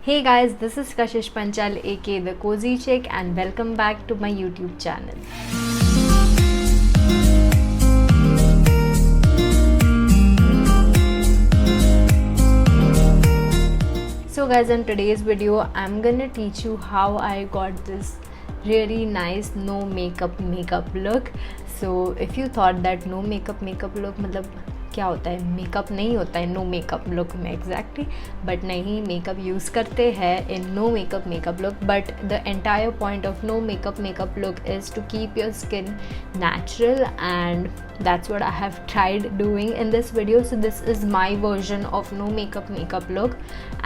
Hey guys, this is Kashish Panchal aka The Cozy Chick and welcome back to my YouTube channel. So guys, in today's video I'm gonna teach you how I got this really nice no makeup look. So if you thought that no makeup look मतलब क्या होता है, makeup नहीं होता है no makeup look में exactly, but नहीं, makeup use करते हैं in no makeup look, but the entire point of no makeup look is to keep your skin natural, and that's what I have tried doing in this video. So this is my version of no makeup look,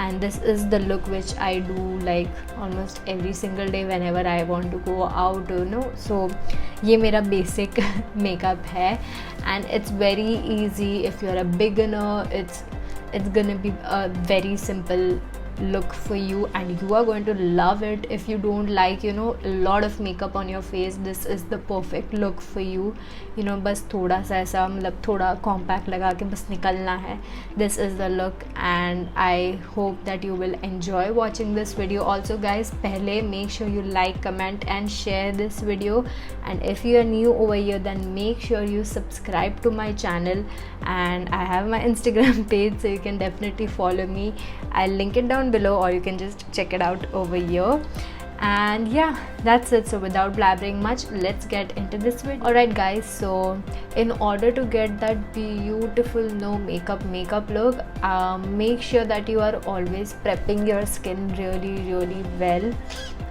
and this is the look which I do like almost every single day whenever I want to go out, you know. So ये मेरा basic makeup है, and it's very easy if you're a beginner. It's gonna be a very simple look for you and you are going to love it. If you don't like, you know, a lot of makeup on your face, this is the perfect look for you. You know, बस थोड़ा सा ऐसा मतलब थोड़ा compact लगा के बस निकलना है. This is the look and I hope that you will enjoy watching this video. Also guys, पहले make sure you like, comment and share this video, and if you are new over here then make sure you subscribe to my channel, and I have my Instagram page so you can definitely follow me. I'll link it down below or you can just check it out over here. And yeah, that's it. So without blabbering much, let's get into this video. Alright guys, so in order to get that beautiful no makeup look, make sure that you are always prepping your skin really well.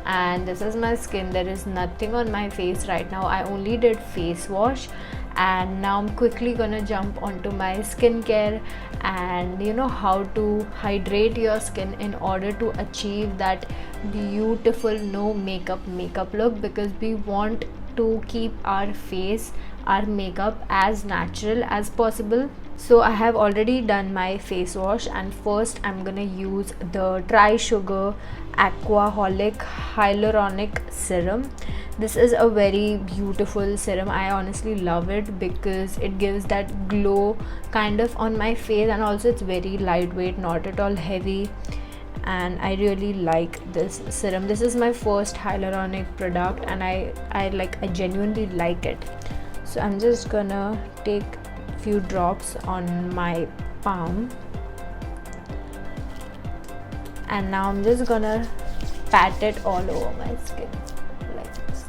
And this is my skin. There is nothing on my face right now. I only did face wash, and now I'm quickly gonna jump onto my skincare and you know how to hydrate your skin in order to achieve that beautiful no makeup look, because we want to keep our face, our makeup as natural as possible. So I have already done my face wash, and first I'm gonna use the Trisugar Aquaholic Hyaluronic Serum. This is a very beautiful serum. I honestly love it because it gives that glow kind of on my face, and also it's very lightweight, not at all heavy, and I really like this serum. This is my first hyaluronic product and I genuinely like it. So I'm just gonna take few drops on my palm, and now I'm just gonna pat it all over my skin like this.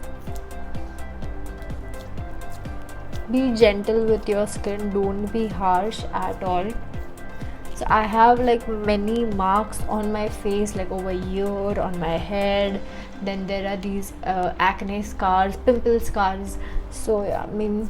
Be gentle with your skin, don't be harsh at all. So I have like many marks on my face, like over here, on my head, then there are these acne scars, pimple scars. So yeah, I mean,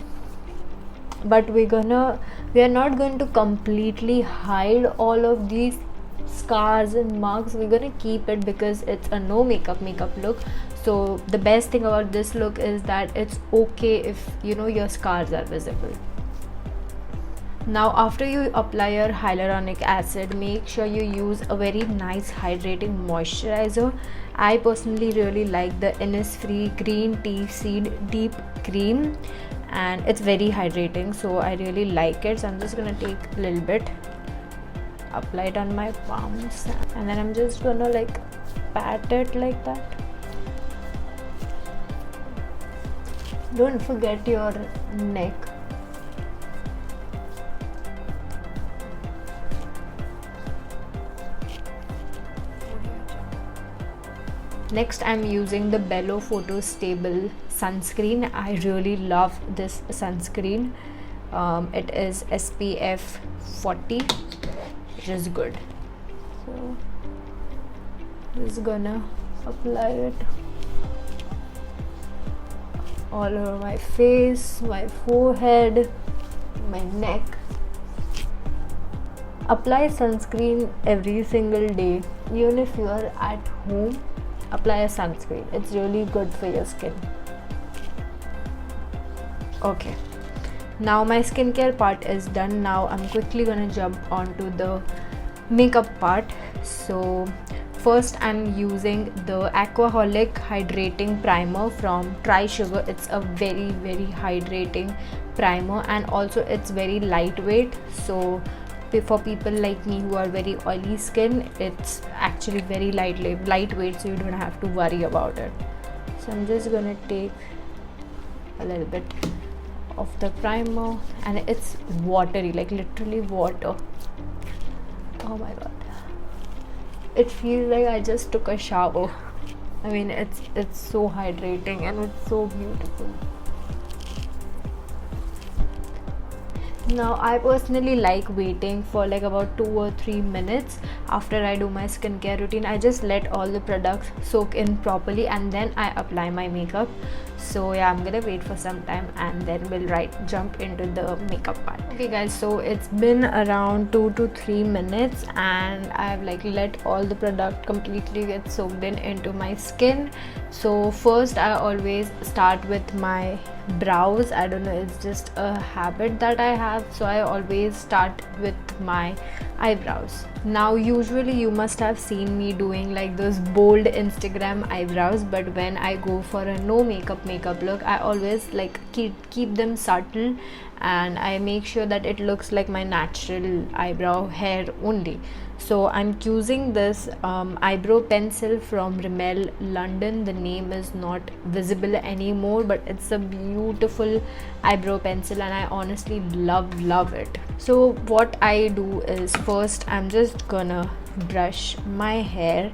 but we are not going to completely hide all of these scars and marks. We're gonna keep it because it's a no makeup look. So the best thing about this look is that it's okay if you know your scars are visible. Now after you apply your hyaluronic acid, make sure you use a very nice hydrating moisturizer. I personally really like the Innisfree Green Tea Seed Deep Cream, and it's very hydrating, so I really like it. So I'm just gonna take a little bit, apply it on my palms, and then I'm just gonna like pat it like that. Don't forget your neck. Next I'm using the Bello Photo Stable sunscreen. I really love this sunscreen. It is SPF 40, which is good. So just gonna apply it all over my face, my forehead, my neck. Apply sunscreen every single day. Even if you are at home, apply a sunscreen. It's really good for your skin. Okay, now my skincare part is done. Now I'm quickly gonna jump onto the makeup part. So first I'm using the Aquaholic Hydrating Primer from Trisugar. It's a very hydrating primer, and also it's very lightweight, so for people like me who are very oily skin, it's actually very lightweight, so you don't have to worry about it. So I'm just gonna take a little bit of the primer, and it's watery, like literally water. Oh my god, it feels like I just took a shower. I mean, it's so hydrating and it's so beautiful. Now I personally like waiting for like about 2 or 3 minutes after I do my skincare routine. I just let all the products soak in properly and then I apply my makeup. So yeah, I'm gonna wait for some time and then we'll jump into the makeup part. Okay guys, so it's been around 2 to 3 minutes and I've like let all the product completely get soaked into my skin. So first I always start with my brows. I don't know, it's just a habit that I have, so I always start with my eyebrows. Now usually you must have seen me doing like those bold Instagram eyebrows, but when I go for a no makeup look, I always like keep them subtle and I make sure that it looks like my natural eyebrow hair only. So I'm using this eyebrow pencil from Rimmel London. The name is not visible anymore, but it's a beautiful eyebrow pencil and I honestly love it. So what I do is, first I'm just gonna brush my hair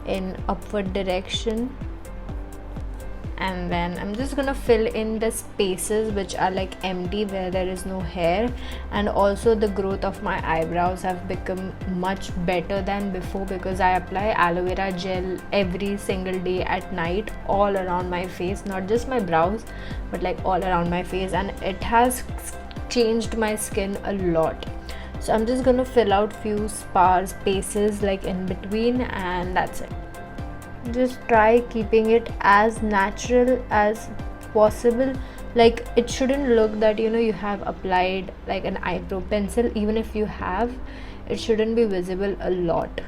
in upward direction, and then I'm just gonna fill in the spaces which are like empty where there is no hair. And also the growth of my eyebrows have become much better than before because I apply aloe vera gel every single day at night all around my face, not just my brows but like all around my face, and it has changed my skin a lot. So I'm just gonna fill out few spaces like in between, and that's it. Just try keeping it as natural as possible. Like it shouldn't look that you have applied like an eyebrow pencil. Even if you have, it shouldn't be visible a lot.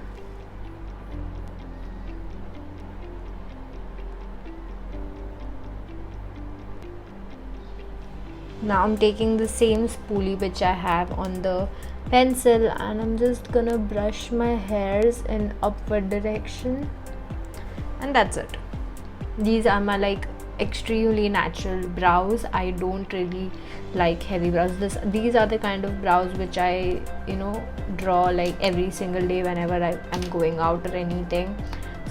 Now I'm taking the same spoolie which I have on the pencil and I'm just gonna brush my hairs in upward direction. And that's it. These are my like extremely natural brows. I don't really like heavy brows. These are the kind of brows which I draw like every single day whenever I'm going out or anything.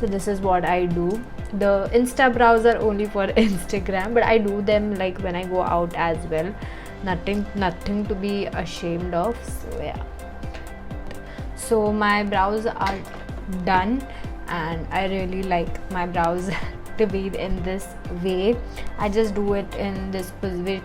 So this is what I do. The Insta brows are only for Instagram, but I do them like when I go out as well. Nothing to be ashamed of. So yeah. So my brows are done and I really like my brows to be in this way. I just do it in this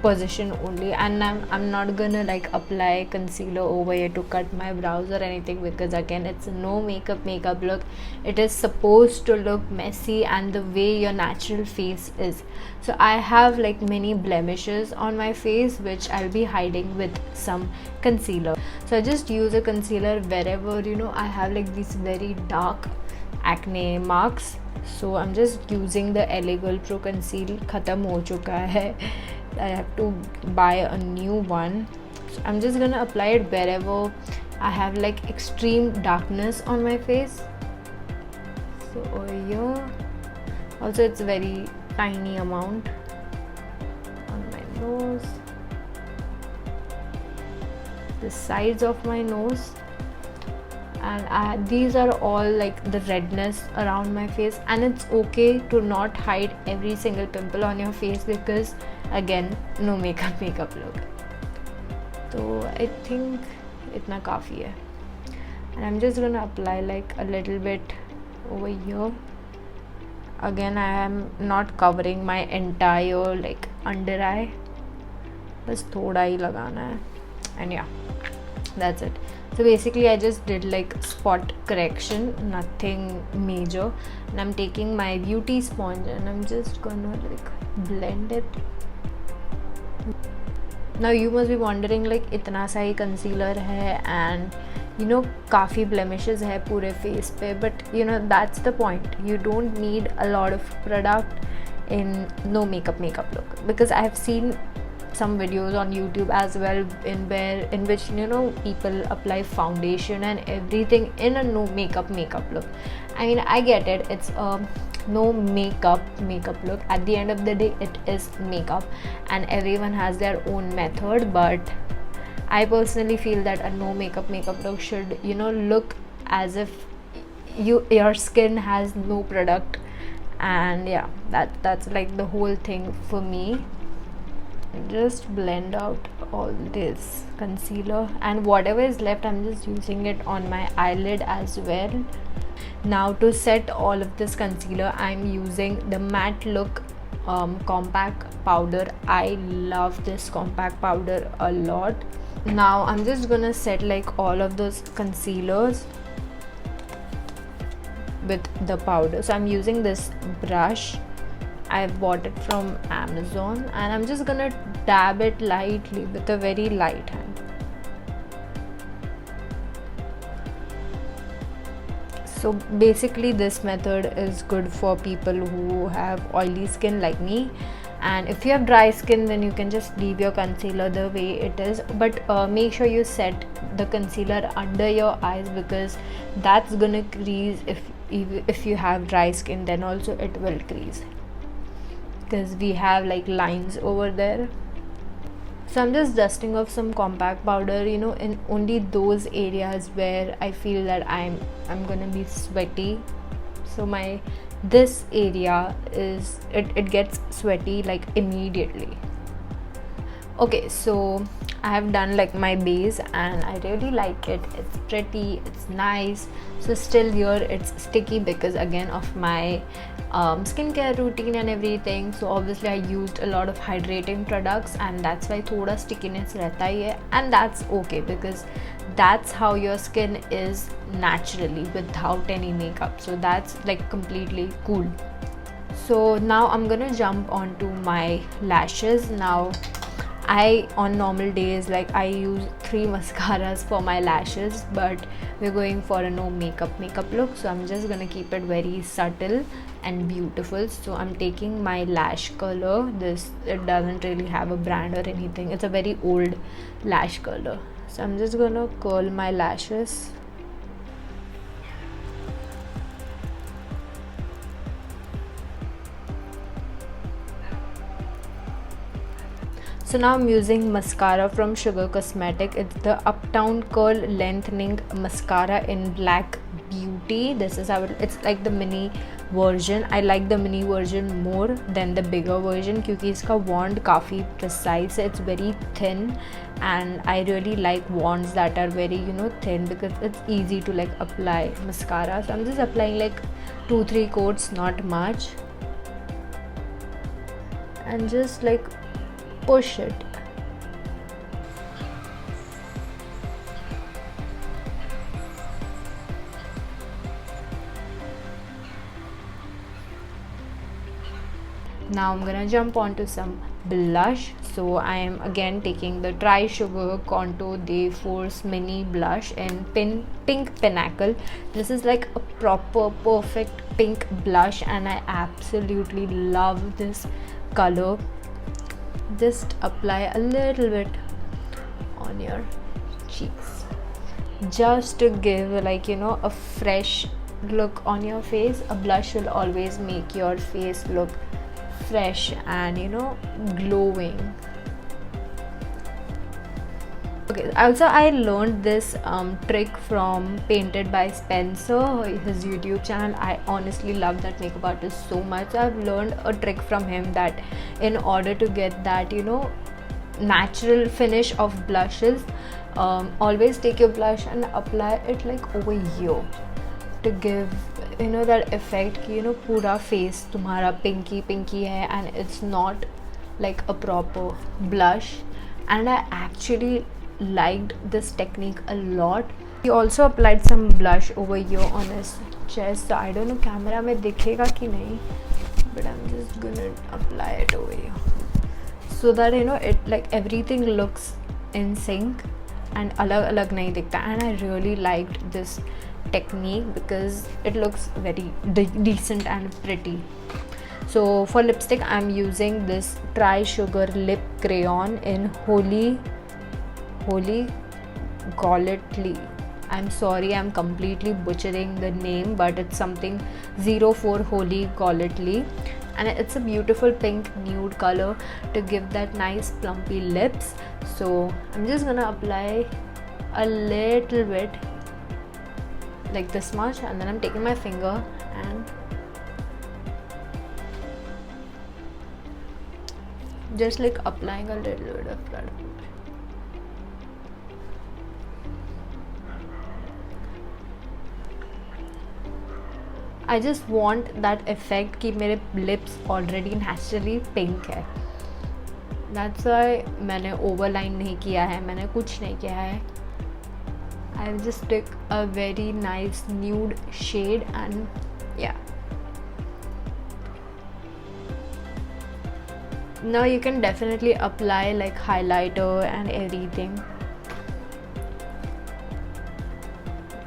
position only, and I'm not gonna like apply concealer over here to cut my brows or anything, because again it's a no makeup look. It is supposed to look messy and the way your natural face is. So I have like many blemishes on my face which I'll be hiding with some concealer. So I just use a concealer wherever I have like these very dark acne marks. So I'm just using the LA Girl Pro Conceal. Khatam ho chuka hai. I have to buy a new one. So I'm just gonna apply it wherever I have like extreme darkness on my face. So over here. Also it's very tiny amount on my nose, the sides of my nose. And these are all like the redness around my face, and it's okay to not hide every single pimple on your face because again no makeup look. So I think itna kafi hai, and I'm just gonna apply like a little bit over here. Again I am not covering my entire like under eye, bas thoda hi lagana hai, and yeah, that's it. So basically I just did like spot correction, nothing major, and I'm taking my beauty sponge and I'm just gonna like blend it. Now you must be wondering like itna sa hi concealer hai and काफ़ी blemishes hai पूरे face पे, but that's the point. You don't need a lot of product in no makeup look, because I have seen some videos on YouTube as well in which you know people apply foundation and everything in a no makeup look. I mean, I get it, it's a no makeup look. At the end of the day, it is makeup and everyone has their own method, but I personally feel that a no makeup look should, you know, look as if your skin has no product. And yeah, that's like the whole thing for me. Just blend out all this concealer, and whatever is left, I'm just using it on my eyelid as well. Now to set all of this concealer, I'm using the Matte Look compact powder. I love this compact powder a lot. Now I'm just gonna set like all of those concealers with the powder. So I'm using this brush, I bought it from Amazon, and I'm just gonna dab it lightly with a very light hand. So basically this method is good for people who have oily skin like me, and if you have dry skin, then you can just leave your concealer the way it is, but make sure you set the concealer under your eyes, because that's gonna crease. If you have dry skin, then also it will crease because we have like lines over there. So I'm just dusting off some compact powder, you know, in only those areas where I feel that I'm gonna be sweaty. So this area is it gets sweaty like immediately. Okay, so I have done like my base and I really like it. It's pretty, it's nice. So still here it's sticky because again of my skincare routine and everything. So obviously I used a lot of hydrating products, and that's why thoda stickiness rehta hi hai, and that's okay because that's how your skin is naturally without any makeup. So that's like completely cool. So now I'm gonna jump onto my lashes. Now on normal days, like I use 3 mascaras for my lashes, but we're going for a no makeup look, so I'm just gonna keep it very subtle and beautiful. So I'm taking my lash curler. It doesn't really have a brand or anything, it's a very old lash curler. So I'm just gonna curl my lashes. So now I'm using mascara from Sugar Cosmetic. It's the Uptown Curl Lengthening Mascara in Black Beauty. This is how it's like the mini version. I like the mini version more than the bigger version क्योंकि इसका wand काफ़ी precise है. It's very thin, and I really like wands that are very, you know, thin, because it's easy to like apply mascara. So I'm just applying like 2-3 coats, not much, and just like push it. Now I'm gonna jump onto some blush. So I am again taking the Tri Sugar Contour de Force Mini Blush in Pink Pinnacle. This is like a proper perfect pink blush, and I absolutely love this color. Just apply a little bit on your cheeks, just to give like, you know, a fresh look on your face. A blush will always make your face look fresh and, you know, glowing. Okay, also I learned this trick from Painted by Spencer, his YouTube channel. I honestly love that makeup artist so much. I've learned a trick from him that in order to get that, you know, natural finish of blushes, always take your blush and apply it like over here to give, you know, that effect कि, you know, पूरा face तुम्हारा pinky है and it's not like a proper blush. And I actually liked this technique a lot. He also applied some blush over here on his chest. So I don't know camera में दिखेगा कि नहीं, but I'm just gonna apply it over here so that, you know, it like everything looks in sync and alag nahi dikhta. And I really liked this technique because it looks very decent and pretty. So for lipstick I'm using this Try Sugar lip crayon in Holy Golightly. I'm sorry, I'm completely butchering the name, but it's something 04 Holy Golightly, and it's a beautiful pink nude color to give that nice plumpy lips. So I'm just gonna apply a little bit, like this much, and then I'm taking my finger and just like applying a little bit of that. I just want that effect कि मेरे lips already naturally pink है. That's why मैंने overline नहीं किया है, मैंने कुछ नहीं किया है. I'll just take a very nice nude shade and yeah. Now you can definitely apply like highlighter and everything.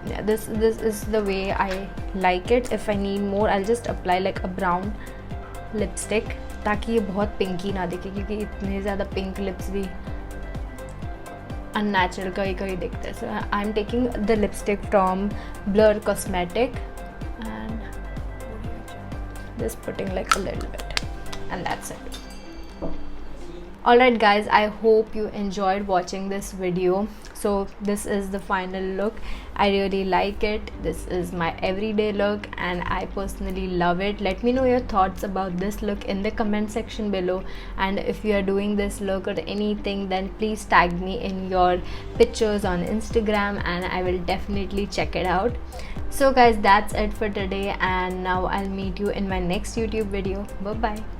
Yeah, this is the way I like it. If I need more, I'll just apply like a brown lipstick ताकि ये बहुत पिंकी ना दिखे, क्योंकि इतने ज़्यादा pink lips भी unnatural कहीं दिखते हैं. So I'm taking the lipstick from Blur Cosmetic and just putting like a little bit, and that's it. Alright guys, I hope you enjoyed watching this video. So this is the final look. I really like it. This is my everyday look and I personally love it. Let me know your thoughts about this look in the comment section below, and if you are doing this look or anything, then please tag me in your pictures on Instagram and I will definitely check it out. So guys, that's it for today, and now I'll meet you in my next YouTube video. Bye bye.